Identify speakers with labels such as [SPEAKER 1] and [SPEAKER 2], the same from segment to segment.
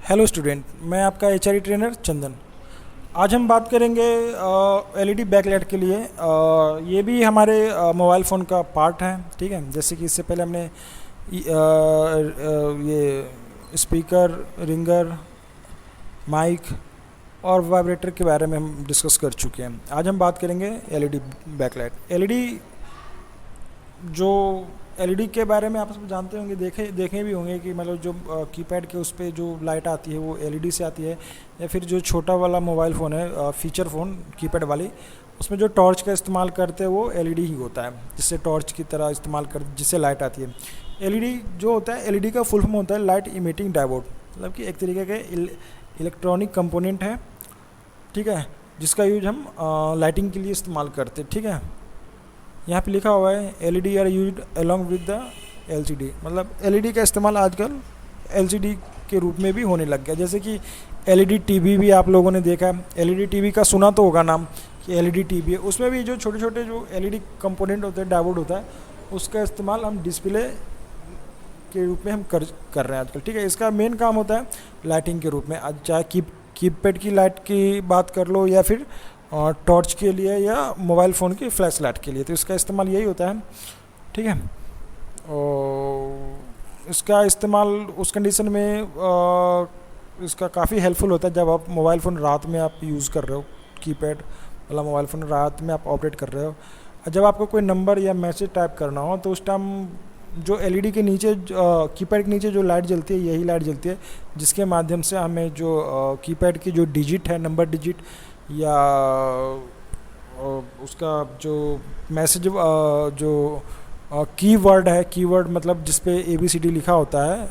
[SPEAKER 1] Hello student, मैं आपका HRE trainer चंदन। आज हम बात करेंगे एलईडी बैकलाइट के लिए। ये भी हमारे मोबाइल फ़ोन का पार्ट है, ठीक है। जैसे कि इससे पहले हमने ये स्पीकर, रिंगर, माइक और वाइब्रेटर के बारे में हम डिस्कस कर चुके हैं। आज हम बात करेंगे एलईडी बैकलाइट। जो एलईडी के बारे में आप सब जानते होंगे, देखे भी होंगे कि मतलब जो कीपैड के उस पर जो लाइट आती है वो एलईडी से आती है, या फिर जो छोटा वाला मोबाइल फ़ोन है फीचर फ़ोन कीपैड वाली, उसमें जो टॉर्च का इस्तेमाल करते हैं वो एलईडी ही होता है, जिससे टॉर्च की तरह इस्तेमाल कर जिससे लाइट आती है। एलईडी जो होता है, एलईडी का फुल फॉर्म होता है लाइट इमिटिंग डायोड, मतलब कि एक तरीके के इलेक्ट्रॉनिक कंपोनेंट है, ठीक है, जिसका यूज हम लाइटिंग के लिए इस्तेमाल करते हैं, ठीक है। यहाँ पे लिखा हुआ है LED are used along with the LCD, मतलब एलईडी का इस्तेमाल आजकल एलसीडी के रूप में भी होने लग गया। जैसे कि एलईडी टीवी भी आप लोगों ने देखा है, एलईडी टीवी का सुना तो होगा नाम कि एलईडी टीवी है। उसमें भी जो छोटे छोटे जो एलईडी कंपोनेंट होते हैं, डायोड होता है, उसका इस्तेमाल हम डिस्प्ले के रूप में हम कर रहे हैं आजकल, ठीक है। इसका मेन काम होता है लाइटिंग के रूप में, चाहे कीपैड की लाइट की बात कर लो या फिर टॉर्च के लिए या मोबाइल फ़ोन की फ्लैश लाइट के लिए, तो इसका इस्तेमाल यही होता है, ठीक है। और इसका इस्तेमाल उस कंडीशन में इसका काफ़ी हेल्पफुल होता है जब आप मोबाइल फ़ोन रात में आप यूज़ कर रहे हो, कीपैड वाला मोबाइल फ़ोन रात में आप ऑपरेट कर रहे हो। जब आपको कोई नंबर या मैसेज टाइप करना हो तो उस टाइम जो एलईडी के नीचे कीपैड के नीचे जो लाइट जलती है, यही लाइट जलती है, जिसके माध्यम से हमें जो कीपैड की जो डिजिट है, नंबर डिजिट या उसका जो मैसेज जो कीवर्ड है, कीवर्ड मतलब जिस पे ABCD लिखा होता है,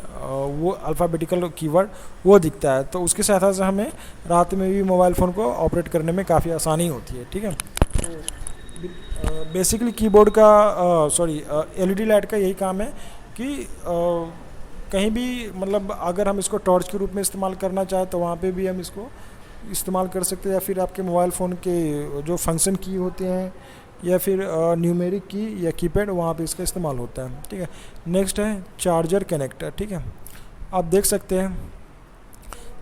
[SPEAKER 1] वो अल्फ़ाबेटिकल कीवर्ड वो दिखता है। तो उसकी सहायता से हमें रात में भी मोबाइल फ़ोन को ऑपरेट करने में काफ़ी आसानी होती है, ठीक है। तो बेसिकली कीबोर्ड का एलईडी लाइट का यही काम है कि कहीं भी, मतलब अगर हम इसको टॉर्च के रूप में इस्तेमाल करना चाहें तो वहाँ पे भी हम इसको इस्तेमाल कर सकते हैं, या फिर आपके मोबाइल फ़ोन के जो फंक्शन की होते हैं या फिर न्यूमेरिक की या कीपैड, वहाँ पे इसका इस्तेमाल होता है, ठीक है। नेक्स्ट है चार्जर कनेक्टर, ठीक है। आप देख सकते हैं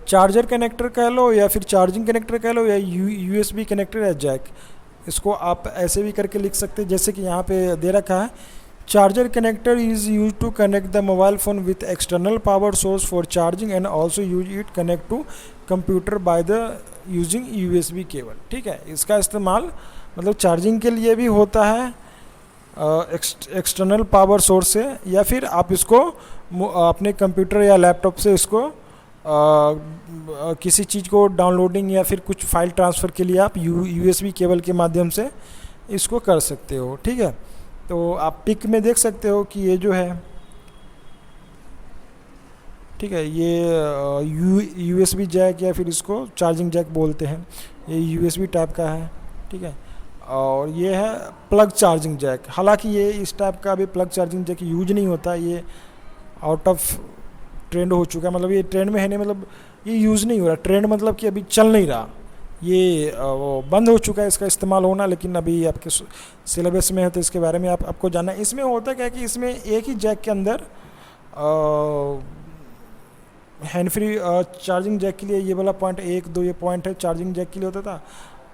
[SPEAKER 1] चार्जर कनेक्टर कह लो या फिर चार्जिंग कनेक्टर कह लो या USB कनेक्टर या जैक, इसको आप ऐसे भी करके लिख सकते हैं जैसे कि यहाँ पे दे रखा है। Charger connector is use to connect the mobile phone with external power source for charging and also use it connect to computer by the using USB cable, ठीक है। इसका इस्तेमाल मतलब चार्जिंग के लिए भी होता है एक्सटर्नल पावर सोर्स से, या फिर आप इसको अपने कंप्यूटर या लैपटॉप से इसको किसी चीज़ को डाउनलोडिंग या फिर कुछ फाइल ट्रांसफ़र के लिए आप USB केबल के माध्यम से इसको कर सकते हो, ठीक है। तो आप पिक में देख सकते हो कि ये जो है, ठीक है, ये USB जैक या फिर इसको चार्जिंग जैक बोलते हैं, ये USB टाइप का है, ठीक है। और ये है प्लग चार्जिंग जैक। हालांकि ये इस टाइप का अभी प्लग चार्जिंग जैक यूज नहीं होता, ये आउट ऑफ ट्रेंड हो चुका है, मतलब ये ट्रेंड में है नहीं, मतलब ये यूज़ नहीं हो रहा। ट्रेंड मतलब कि अभी चल नहीं रहा, ये वो बंद हो चुका है इसका इस्तेमाल होना, लेकिन अभी आपके सिलेबस में है तो इसके बारे में आपको जानना है। इसमें होता क्या है कि इसमें एक ही जैक के अंदर हैंड फ्री चार्जिंग जैक के लिए ये वाला पॉइंट 1, 2 ये पॉइंट है चार्जिंग जैक के लिए होता था,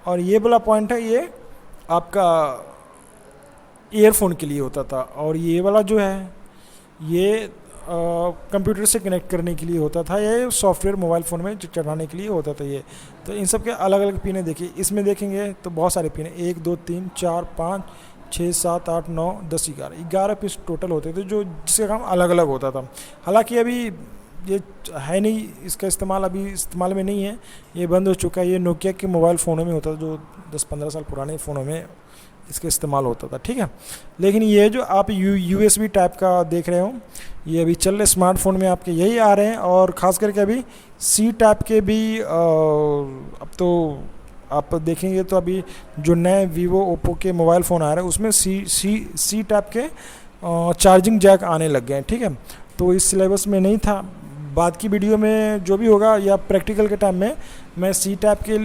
[SPEAKER 1] और ये वाला पॉइंट है ये आपका ईयरफोन के लिए होता था, और ये वाला जो है ये कंप्यूटर से कनेक्ट करने के लिए होता था, ये सॉफ्टवेयर मोबाइल फ़ोन में चढ़ाने के लिए होता था ये। तो इन सब के अलग अलग पिने देखिए, इसमें देखेंगे तो बहुत सारे पिन, 1 2 3 4 5 6 7 8 9 10 11 पीस टोटल होते थे, जो जिसका काम अलग अलग होता था। हालांकि अभी ये है नहीं, इसका इस्तेमाल अभी इस्तेमाल में नहीं है, ये बंद हो चुका है। ये नोकिया के मोबाइल फ़ोनों में होता था, जो 10-15 साल पुराने फ़ोनों में इसका इस्तेमाल होता था, ठीक है। लेकिन ये जो आप USB टाइप का देख रहे हो, ये अभी चल रहे स्मार्टफोन में आपके यही आ रहे हैं, और ख़ास करके अभी C टाइप के भी अब तो आप देखेंगे तो अभी जो नए Vivo, Oppo के मोबाइल फ़ोन आ रहे हैं उसमें C टाइप के चार्जिंग जैक आने लग गए हैं, ठीक है। तो इस सिलेबस में नहीं था, बाद की वीडियो में जो भी होगा या प्रैक्टिकल के टाइम में मैं C टाइप के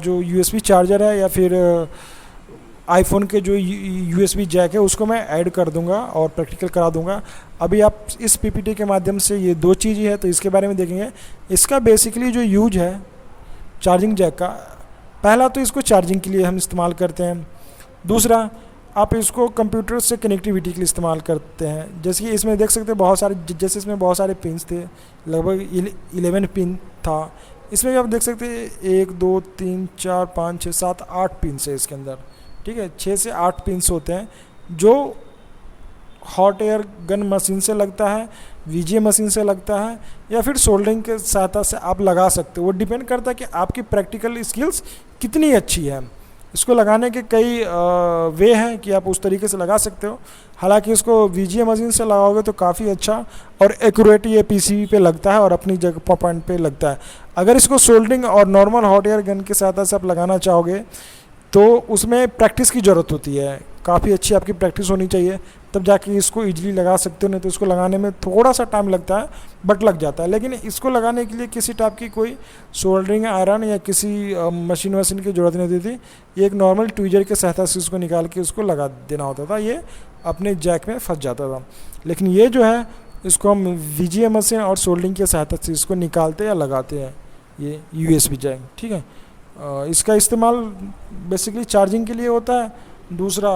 [SPEAKER 1] जो USB चार्जर है या फिर आईफोन के जो USB जैक है उसको मैं ऐड कर दूंगा और प्रैक्टिकल करा दूंगा। अभी आप इस PPT के माध्यम से ये दो चीज़ ही है तो इसके बारे में देखेंगे। इसका बेसिकली जो यूज है चार्जिंग जैक का, पहला तो इसको चार्जिंग के लिए हम इस्तेमाल करते हैं, दूसरा आप इसको कंप्यूटर से कनेक्टिविटी के लिए इस्तेमाल करते हैं। जैसे कि इसमें देख सकते हैं बहुत सारे, जैसे इसमें बहुत सारे पिन्स थे, लगभग 11 पिन था। इसमें भी आप देख सकते हैं 1 2 3 4 5 6 7 8 पिन्स है इसके अंदर, ठीक है। 6 से 8 पिन्स होते हैं जो हॉट एयर गन मशीन से लगता है, VGA मशीन से लगता है, या फिर सोल्डरिंग के सहायता से आप लगा सकते हो। वो डिपेंड करता है कि आपकी प्रैक्टिकल स्किल्स कितनी अच्छी है। इसको लगाने के कई वे हैं कि आप उस तरीके से लगा सकते हो। हालांकि इसको VGA मशीन से लगाओगे तो काफ़ी अच्छा और एक्यूरेट ये PCB पे लगता है और अपनी जगह पॉइंट पे लगता है। अगर इसको सोल्डरिंग और नॉर्मल हॉट एयर गन के सहायता से आप लगाना चाहोगे तो उसमें प्रैक्टिस की ज़रूरत होती है, काफ़ी अच्छी आपकी प्रैक्टिस होनी चाहिए, तब जाके इसको इजीली लगा सकते हो। नहीं तो इसको लगाने में थोड़ा सा टाइम लगता है बट लग जाता है। लेकिन इसको लगाने के लिए किसी टाइप की कोई सोल्डरिंग आयरन या किसी मशीन की ज़रूरत नहीं होती थी। ये एक नॉर्मल ट्वीजर के सहायता से इसको निकाल के उसको लगा देना होता था, ये अपने जैक में फंस जाता था। लेकिन ये जो है इसको हम VGA मशीन और सोल्डरिंग के सहायता से इसको निकालते या लगाते हैं, ये USB जैक, ठीक है। इसका इस्तेमाल बेसिकली चार्जिंग के लिए होता है, दूसरा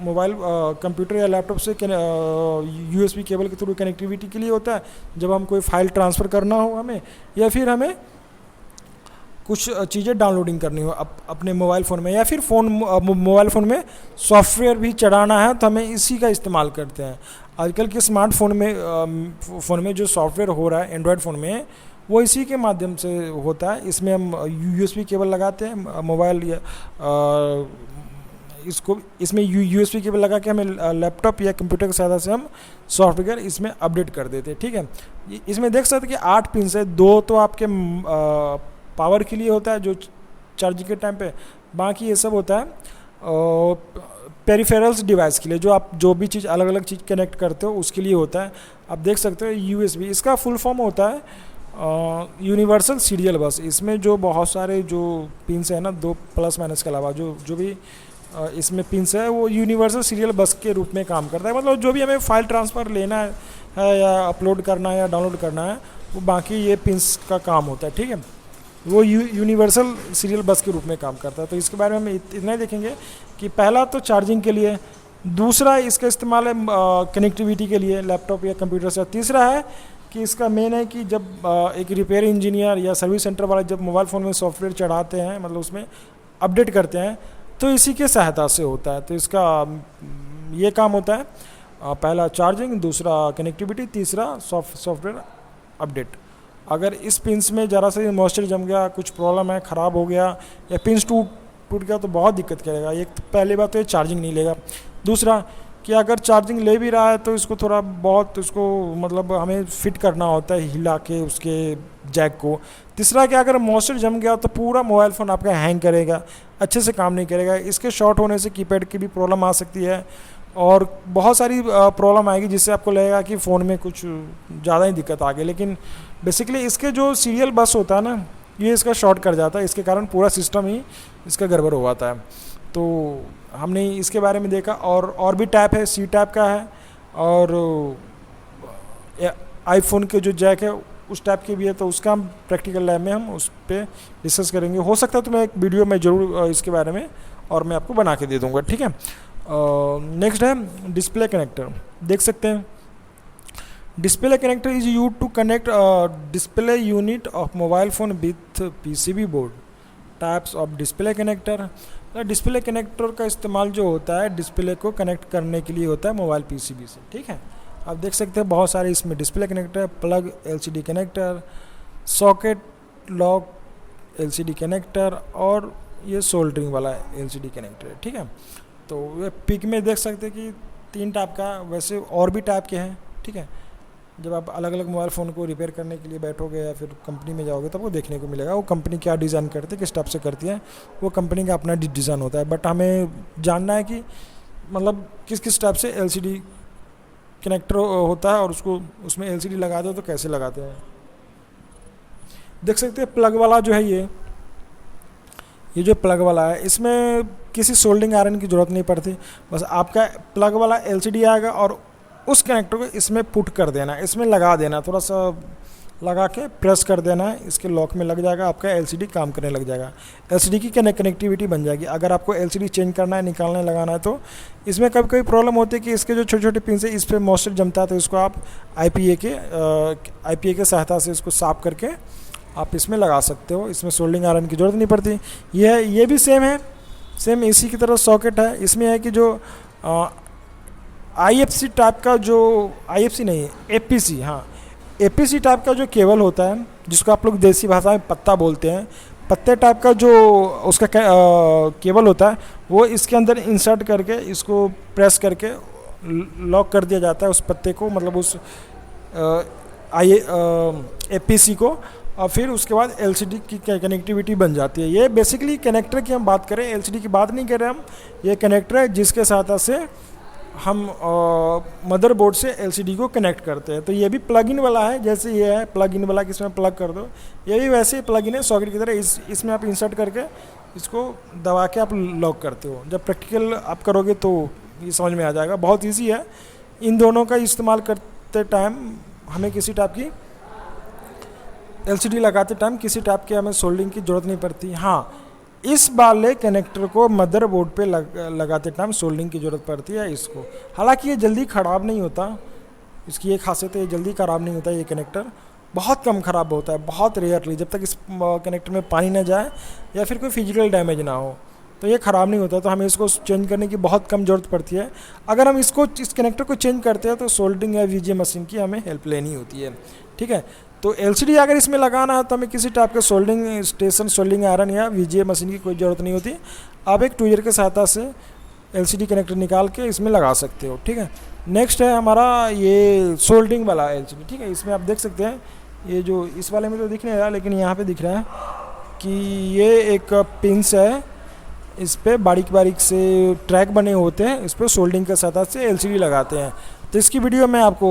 [SPEAKER 1] मोबाइल कंप्यूटर या लैपटॉप से USB केबल के थ्रू कनेक्टिविटी के लिए होता है, जब हम कोई फाइल ट्रांसफ़र करना हो हमें, या फिर हमें कुछ चीज़ें डाउनलोडिंग करनी हो अपने मोबाइल फ़ोन में, या फिर मोबाइल फ़ोन में सॉफ्टवेयर भी चढ़ाना है तो हमें इसी का इस्तेमाल करते हैं। आजकल के स्मार्टफोन में जो सॉफ्टवेयर हो रहा है एंड्रॉयड फ़ोन में, वो इसी के माध्यम से होता है। इसमें हम USB केबल लगाते हैं मोबाइल या इसमें USB केबल लगा के हमें लैपटॉप या कंप्यूटर की सहायता से हम सॉफ्टवेयर इसमें अपडेट कर देते हैं, ठीक है। इसमें देख सकते हैं कि 8 पिन है, 2 तो आपके पावर के लिए होता है जो चार्जिंग के टाइम पे, बाकी ये सब होता है पेरिफेरल्स डिवाइस के लिए, जो आप जो भी चीज़ अलग अलग चीज़ कनेक्ट करते हो उसके लिए होता है। आप देख सकते हो USB, इसका फुल फॉर्म होता है यूनिवर्सल सीरियल बस। इसमें जो बहुत सारे जो पिन्स हैं ना, 2 प्लस माइनस के अलावा जो भी इसमें पिन्स है वो यूनिवर्सल सीरियल बस के रूप में काम करता है। मतलब जो भी हमें फाइल ट्रांसफ़र लेना है या अपलोड करना है या डाउनलोड करना है, वो बाकी ये पिन्स का काम होता है, ठीक है। वो यूनिवर्सल सीरियल बस के रूप में काम करता है। तो इसके बारे में हम इतना ही देखेंगे कि पहला तो चार्जिंग के लिए, दूसरा इसका इस्तेमाल है कनेक्टिविटी के लिए लैपटॉप या कंप्यूटर से, तीसरा है कि इसका मेन है कि जब एक रिपेयर इंजीनियर या सर्विस सेंटर वाले जब मोबाइल फ़ोन में सॉफ्टवेयर चढ़ाते हैं, मतलब उसमें अपडेट करते हैं, तो इसी के सहायता से होता है। तो इसका ये काम होता है, पहला चार्जिंग, दूसरा कनेक्टिविटी, तीसरा सॉफ्टवेयर अपडेट। अगर इस पिंस में ज़रा से मॉइस्चर जम गया, कुछ प्रॉब्लम है, ख़राब हो गया या पिंस टूट गया तो बहुत दिक्कत करेगा। एक तो पहली बात तो ये चार्जिंग नहीं लेगा, दूसरा कि अगर चार्जिंग ले भी रहा है तो इसको थोड़ा बहुत उसको मतलब हमें फिट करना होता है हिला के उसके जैक को। तीसरा कि अगर मॉइस्चर जम गया तो पूरा मोबाइल फ़ोन आपका हैंग करेगा, अच्छे से काम नहीं करेगा। इसके शॉर्ट होने से कीपैड की भी प्रॉब्लम आ सकती है और बहुत सारी प्रॉब्लम आएगी जिससे आपको लगेगा कि फ़ोन में कुछ ज़्यादा ही दिक्कत आ गई। लेकिन बेसिकली इसके जो सीरियल बस होता है ना, ये इसका शॉर्ट कर जाता है, इसके कारण पूरा सिस्टम ही इसका गड़बड़ हो जाता है। तो हमने इसके बारे में देखा। और भी टाइप है, C टाइप का है, और आईफोन के जो जैक है उस टाइप के भी है। तो उसका हम प्रैक्टिकल लैब में हम उस पर डिस्कस करेंगे। हो सकता है तो मैं एक वीडियो में ज़रूर इसके बारे में और मैं आपको बना के दे दूँगा, ठीक है। नेक्स्ट है डिस्प्ले कनेक्टर। देख सकते हैं display connector is use to connect display unit of mobile phone with PCB board. Types of display connector. Display connector का इस्तेमाल जो होता है डिस्प्ले को कनेक्ट करने के लिए होता है मोबाइल PCB से, ठीक है। आप देख सकते हैं बहुत सारे इसमें display connector, plug LCD connector, socket lock LCD connector, और ये सोल्डरिंग वाला LCD कनेक्टर है, ठीक है। तो ये पिक में देख सकते हैं कि 3 टाइप का, वैसे और भी टाइप के हैं, ठीक है। जब आप अलग अलग मोबाइल फ़ोन को रिपेयर करने के लिए बैठोगे या फिर कंपनी में जाओगे तब वो देखने को मिलेगा वो कंपनी क्या डिज़ाइन करती है, किस टाइप से करती है, वो कंपनी का अपना डिज़ाइन होता है। बट हमें जानना है कि मतलब किस किस टाइप से LCD कनेक्टर होता है और उसको उसमें LCD लगाते हो तो कैसे लगाते हैं। देख सकते हैं प्लग वाला जो है ये जो प्लग वाला है इसमें किसी सोल्डिंग आयरन की ज़रूरत नहीं पड़ती, बस आपका प्लग वाला एलसीडी आएगा और उस कनेक्टर को इसमें पुट कर देना, इसमें लगा देना, थोड़ा सा लगा के प्रेस कर देना है, इसके लॉक में लग जाएगा, आपका एलसीडी काम करने लग जाएगा। एलसीडी की कनेक्टिविटी बन जाएगी। अगर आपको एलसीडी चेंज करना है, निकालना है, लगाना है तो इसमें कभी कभी प्रॉब्लम होती है कि इसके जो छोटे छोटे पिन है इस पर मॉइस्चर जमता है, तो इसको आप आईपीए के सहायता से इसको साफ करके आप इसमें लगा सकते हो। इसमें सोल्डिंग आयरन की ज़रूरत नहीं पड़ती। ये भी सेम है, सेम इसी की तरह सॉकेट है। इसमें है कि जो आईएफसी टाइप का, जो आईएफसी नहीं, एपीसी, हाँ एपीसी टाइप का जो केबल होता है, जिसको आप लोग देसी भाषा में पत्ता बोलते हैं, पत्ते टाइप का जो उसका केबल होता है वो इसके अंदर इंसर्ट करके इसको प्रेस करके लॉक कर दिया जाता है उस पत्ते को, मतलब उस एपीसी को, और फिर उसके बाद एलसीडी की कनेक्टिविटी बन जाती है। ये बेसिकली कनेक्टर की हम बात करें, एलसीडी की बात नहीं कर रहे हम। ये कनेक्टर है जिसके सहायता से हम मदरबोर्ड से एलसीडी को कनेक्ट करते हैं। तो ये भी प्लग इन वाला है, जैसे ये है प्लग इन वाला कि इसमें प्लग कर दो, ये भी वैसे ही प्लग इन है सॉकेट की तरह। इसमें आप इंसर्ट करके इसको दबा के आप लॉक करते हो। जब प्रैक्टिकल आप करोगे तो ये समझ में आ जाएगा, बहुत ईजी है। इन दोनों का इस्तेमाल करते टाइम हमें किसी टाइप की एलसीडी लगाते टाइम किसी टाइप की हमें सोल्डिंग की ज़रूरत नहीं पड़ती। हाँ, इस वाले कनेक्टर को मदरबोर्ड पे लगाते टाइम सोल्डिंग की ज़रूरत पड़ती है इसको। हालांकि ये जल्दी ख़राब नहीं होता, इसकी एक खासियत है, ये जल्दी ख़राब नहीं होता। ये कनेक्टर बहुत कम ख़राब होता है, बहुत रेयरली, जब तक इस कनेक्टर में पानी ना जाए या फिर कोई फिजिकल डैमेज ना हो तो ये ख़राब नहीं होता। तो हमें इसको चेंज करने की बहुत कम ज़रूरत पड़ती है। अगर हम इस कनेक्टर को चेंज करते हैं तो सोल्डिंग या वीजे मशीन की हमें हेल्प लेनी होती है, ठीक है। तो एलसीडी अगर इसमें लगाना है तो हमें किसी टाइप के सोल्डिंग स्टेशन, सोल्डिंग आयरन या वीजे मशीन की कोई ज़रूरत नहीं होती। आप एक ट्विजर के सहायता से एलसीडी कनेक्टर निकाल के इसमें लगा सकते हो, ठीक है। नेक्स्ट है हमारा ये सोल्डिंग वाला एलसीडी, ठीक है। इसमें आप देख सकते हैं, ये जो इस वाले में तो दिख नहीं रहा, लेकिन यहाँ पे दिख रहा है कि ये एक पिंस है, इस पर बारीक बारीक से ट्रैक बने होते हैं, इस पर सोल्डिंग के सहायता से एलसीडी लगाते हैं। तो इसकी वीडियो मैं आपको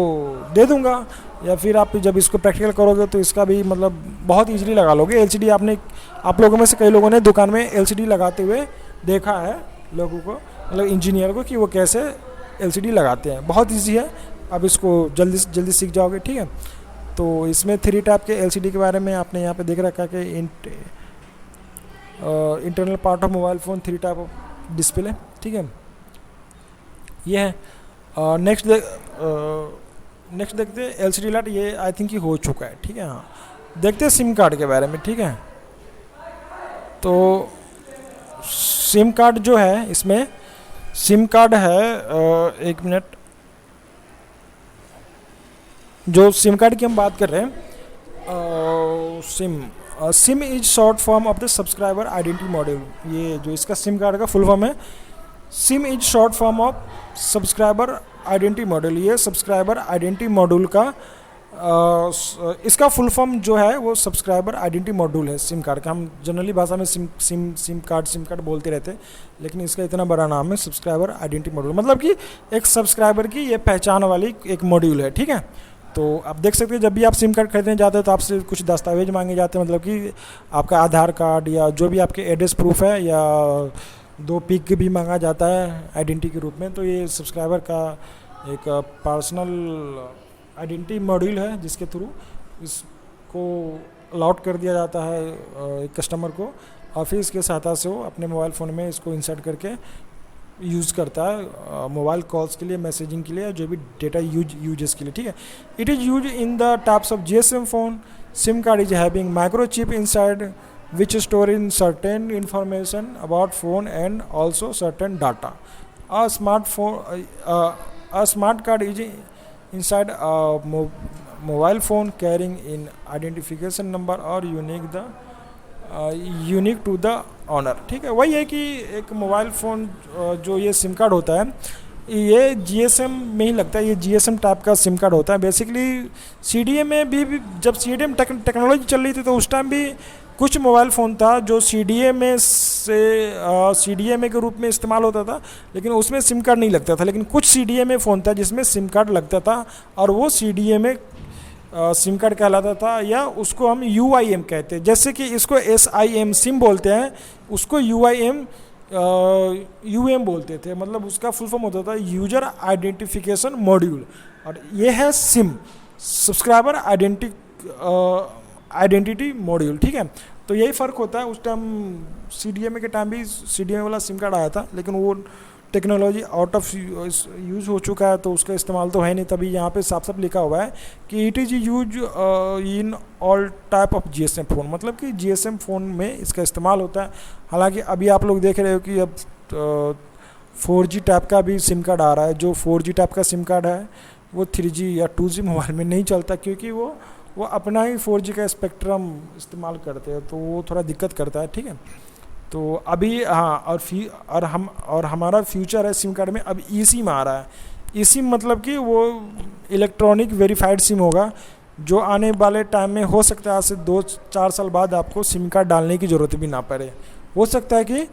[SPEAKER 1] दे दूंगा, या फिर आप जब इसको प्रैक्टिकल करोगे तो इसका भी मतलब बहुत इजीली लगा लोगे एलसीडी। आप लोगों में से कई लोगों ने दुकान में एलसीडी लगाते हुए देखा है लोगों को, मतलब इंजीनियर को, कि वो कैसे एलसीडी लगाते हैं। बहुत इजी है, आप इसको जल्दी से जल्दी सीख जाओगे, ठीक है। तो इसमें 3 टाइप के एलसीडी के बारे में आपने यहाँ पे देख रखा है कि internal part of mobile phone, 3 type of display, ठीक है। ये है। नेक्स्ट देखते हैं एलसीडी लाइट। ये आई थिंक ये हो चुका है, ठीक है। हाँ, देखते हैं सिम कार्ड के बारे में, ठीक है। तो सिम कार्ड जो है, इसमें सिम कार्ड है, एक मिनट, जो सिम कार्ड की हम बात कर रहे हैं, SIM is short form of the subscriber identity module. ये जो इसका सिम कार्ड का फुल फॉर्म है, SIM is short form of subscriber identity module. ये सब्सक्राइबर आइडेंटिटी मॉड्यूल का इसका फुल फॉर्म जो है वो सब्सक्राइबर आइडेंटिटी मॉड्यूल है सिम कार्ड का। हम जनरली भाषा में सिम कार्ड बोलते रहते हैं, लेकिन इसका इतना बड़ा नाम है सब्सक्राइबर आइडेंटिटी मॉड्यूल। मतलब कि एक सब्सक्राइबर की ये पहचान वाली एक मॉड्यूल है, ठीक है। तो आप देख सकते हैं, जब भी आप सिम कार्ड खरीदने जाते हैं तो आपसे कुछ दस्तावेज मांगे जाते हैं, मतलब कि आपका आधार कार्ड या जो भी आपके एड्रेस प्रूफ है, या 2 पिक भी मांगा जाता है आइडेंटिटी के रूप में। तो ये सब्सक्राइबर का एक पर्सनल आइडेंटिटी मॉड्यूल है, जिसके थ्रू इसको अलॉट कर दिया जाता है एक कस्टमर को, और फिर इसके सहायता से वो अपने मोबाइल फ़ोन में इसको इंसर्ट करके यूज़ करता है मोबाइल कॉल्स के लिए, मैसेजिंग के लिए, जो भी डेटा यूजेस के लिए, ठीक है। It is use in the types of GSM phone. SIM card is having microchip inside which store in certain information about phone and also certain data. A smart card is inside a mobile phone carrying in identification number or unique to the owner, ठीक है। वही है कि एक mobile phone जो ये SIM card होता है, ये जीएसएम में ही लगता है। ये जीएसएम टाइप का सिम कार्ड होता है। बेसिकली सीडीएम में भी जब सीडीएम टेक्नोलॉजी चल रही थी तो उस टाइम भी कुछ मोबाइल फ़ोन था जो सीडीएमए के रूप में इस्तेमाल होता था, लेकिन उसमें सिम कार्ड नहीं लगता था। लेकिन कुछ सीडीएमए फ़ोन था जिसमें सिम कार्ड लगता था, और वो सीडीएमए सिम कार्ड कहलाता था, या उसको हम UIM कहते हैं। जैसे कि इसको SIM सिम बोलते हैं, उसको UIM UM बोलते थे। मतलब उसका फुल फॉर्म होता था यूजर आइडेंटिफिकेशन मॉड्यूल, और ये है सिम, सब्सक्राइबर आइडेंटिटी मॉड्यूल। ठीक है, तो यही फ़र्क होता है। उस टाइम CDMA के टाइम भी CDMA वाला सिम कार्ड आया था, लेकिन वो टेक्नोलॉजी आउट ऑफ यूज़ हो चुका है, तो उसका इस्तेमाल तो है नहीं। तभी यहाँ पे साफ साफ लिखा हुआ है कि it is use in all type of GSM phone, मतलब कि GSM फ़ोन में इसका इस्तेमाल होता है। हालांकि अभी आप लोग देख रहे हो कि अब 4G टाइप का भी सिम कार्ड आ रहा है। जो 4G टाइप का सिम कार्ड है वो 3G या 2G मोबाइल में नहीं चलता, क्योंकि वो अपना ही 4G का स्पेक्ट्रम इस्तेमाल करते हैं, तो वो थोड़ा दिक्कत करता है। ठीक है, तो अभी हाँ, और हमारा फ्यूचर है सिम कार्ड में, अब eSIM आ रहा है। eSIM मतलब कि वो इलेक्ट्रॉनिक वेरीफाइड सिम होगा, जो आने वाले टाइम में हो सकता है आज से 2-4 साल बाद आपको सिम कार्ड डालने की ज़रूरत भी ना पड़े। हो सकता है कि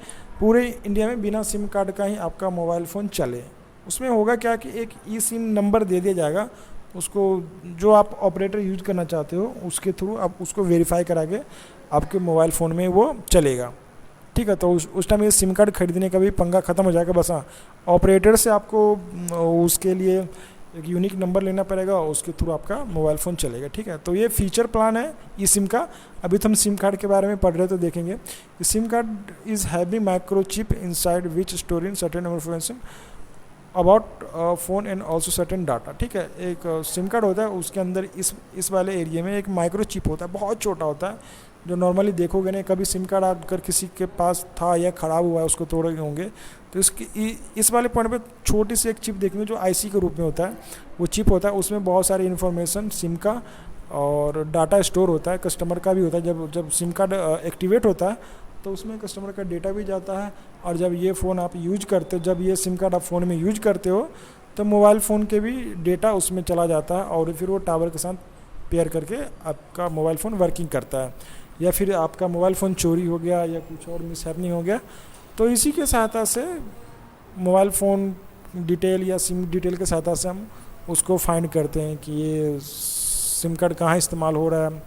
[SPEAKER 1] पूरे इंडिया में बिना सिम कार्ड का ही आपका मोबाइल फ़ोन चले। उसमें होगा क्या कि एक eSIM नंबर दे दिया जाएगा, उसको जो आप ऑपरेटर यूज करना चाहते हो उसके थ्रू आप उसको वेरीफाई करा के आपके मोबाइल फ़ोन में वो चलेगा। ठीक है, तो उस टाइम ये सिम कार्ड खरीदने का भी पंगा ख़त्म हो जाएगा। बस हाँ, ऑपरेटर से आपको उसके लिए एक यूनिक नंबर लेना पड़ेगा, उसके थ्रू आपका मोबाइल फ़ोन चलेगा। ठीक है, तो ये फीचर प्लान है ई सिम का। अभी तो हम सिम कार्ड के बारे में पढ़ रहे तो देखेंगे। SIM card is heavy microchip inside which store in certain information about phone and also certain data. ठीक है, एक सिम कार्ड होता है, उसके अंदर इस वाले एरिया में एक माइक्रो चिप होता है, बहुत छोटा होता है, जो नॉर्मली देखोगे नहीं। कभी सिम कार्ड अगर किसी के पास था या ख़राब हुआ है, उसको तोड़े होंगे, तो इस वाले पॉइंट पे छोटी सी एक चिप देखेंगे जो IC के रूप में होता है। वो चिप होता है, उसमें बहुत सारी इन्फॉर्मेशन सिम का और डाटा स्टोर होता है, कस्टमर का भी होता है। जब सिम कार्ड एक्टिवेट होता है तो उसमें कस्टमर का डेटा भी जाता है, और जब ये फ़ोन आप यूज करते हो, जब ये सिम कार्ड आप फ़ोन में यूज करते हो, तो मोबाइल फ़ोन के भी डेटा उसमें चला जाता है, और फिर वो टावर के साथ पेयर करके आपका मोबाइल फ़ोन वर्किंग करता है। या फिर आपका मोबाइल फ़ोन चोरी हो गया या कुछ और मिसहैपनिंग हो गया, तो इसी के सहायता से मोबाइल फ़ोन डिटेल या सिम डिटेल के सहायता से हम उसको फाइंड करते हैं कि ये सिम कार्ड कहाँ इस्तेमाल हो रहा है।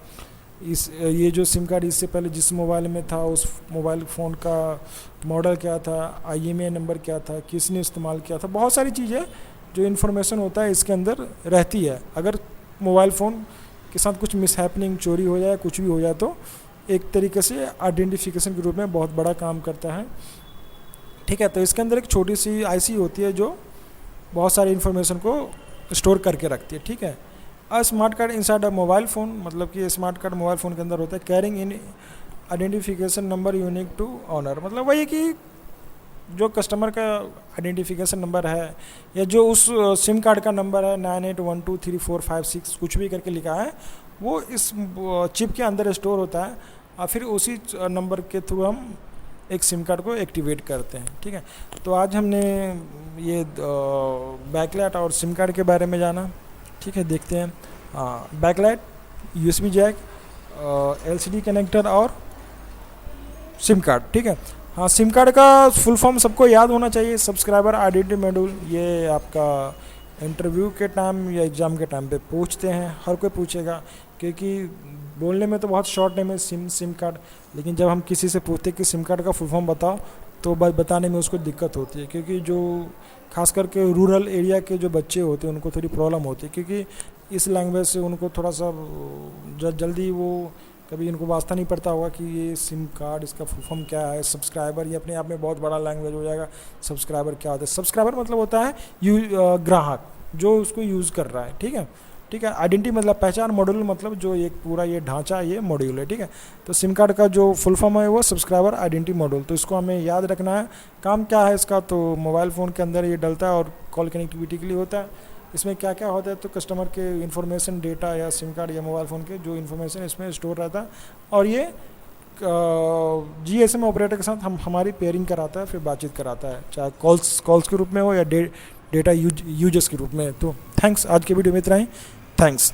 [SPEAKER 1] ये जो सिम कार्ड इससे पहले जिस मोबाइल में था, उस मोबाइल फ़ोन का मॉडल क्या था, IMEI नंबर क्या था, किसने इस्तेमाल किया था। बहुत सारी चीज़ें जो इन्फॉर्मेशन होता है इसके अंदर रहती है। अगर मोबाइल फ़ोन के साथ कुछ मिसहैपनिंग, चोरी हो जाए, कुछ भी हो जाए, तो एक तरीके से आइडेंटिफिकेशन के रूप में बहुत बड़ा काम करता है। ठीक है, तो इसके अंदर एक छोटी सी IC होती है जो बहुत सारी इन्फॉर्मेशन को स्टोर करके रखती है। ठीक है, smart card inside a mobile phone, मतलब कि स्मार्ट कार्ड मोबाइल फ़ोन के अंदर होता है। Carrying in identification number unique to owner, मतलब वही कि जो कस्टमर का आइडेंटिफिकेशन नंबर है, या जो उस सिम कार्ड का नंबर है 98123456 कुछ भी करके लिखा है, वो इस चिप के अंदर स्टोर होता है, और फिर उसी नंबर के थ्रू हम एक सिम कार्ड को एक्टिवेट करते हैं। ठीक है, तो आज हमने ये बैकलाइट और सिम कार्ड के बारे में जाना। ठीक है, देखते हैं। Backlight, USB jack, LCD connector और सिम कार्ड। ठीक है, हाँ, सिम कार्ड का फुल फॉर्म सबको याद होना चाहिए, सब्सक्राइबर आइडेंटिटी मॉड्यूल। ये आपका इंटरव्यू के टाइम या एग्ज़ाम के टाइम पे पूछते हैं, हर कोई पूछेगा, क्योंकि बोलने में तो बहुत शॉर्ट नेम है सिम कार्ड, लेकिन जब हम किसी से पूछते हैं कि सिम कार्ड का फुल फॉर्म बताओ, तो बताने में उसको दिक्कत होती है, क्योंकि जो खास करके रूरल एरिया के जो बच्चे होते हैं उनको थोड़ी प्रॉब्लम होती है, क्योंकि इस लैंग्वेज से उनको थोड़ा सा जल्दी वो कभी इनको वास्ता नहीं पड़ता होगा कि ये सिम कार्ड इसका फुल फॉर्म क्या है। सब्सक्राइबर, ये अपने आप में बहुत बड़ा लैंग्वेज हो जाएगा। सब्सक्राइबर क्या होता है? सब्सक्राइबर मतलब होता है ग्राहक जो उसको यूज़ कर रहा है। ठीक है, ठीक है। आइडेंटिटी मतलब पहचान, मॉड्यूल मतलब जो एक पूरा ये ढांचा, ये मॉड्यूल है। ठीक है, तो सिम कार्ड का जो फुल फॉर्म है वो सब्सक्राइबर आइडेंटिटी मॉड्यूल, तो इसको हमें याद रखना है। काम क्या है इसका, तो मोबाइल फ़ोन के अंदर ये डलता है और कॉल कनेक्टिविटी के लिए होता है। इसमें क्या क्या होता है, तो कस्टमर के इन्फॉर्मेशन, डेटा या सिम कार्ड या मोबाइल फ़ोन के जो इन्फॉर्मेशन इसमें स्टोर रहता है, और ये GSM ऑपरेटर के साथ हमारी पेयरिंग कराता है, फिर बातचीत कराता है, चाहे कॉल्स के रूप में हो या डेटा यूजर्स के रूप में। तो थैंक्स, आज के वीडियो में इतना ही। थैंक्स।